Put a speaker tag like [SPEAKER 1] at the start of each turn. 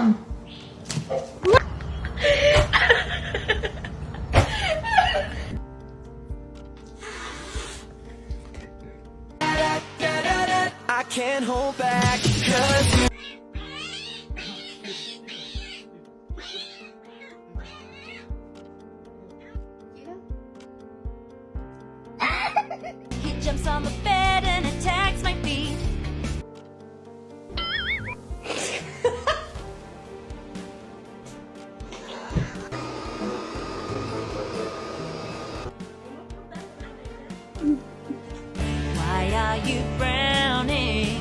[SPEAKER 1] lang.
[SPEAKER 2] I can't hold back, 'cause
[SPEAKER 3] He jumps on the bed and attacks my feet. Why are you frowning?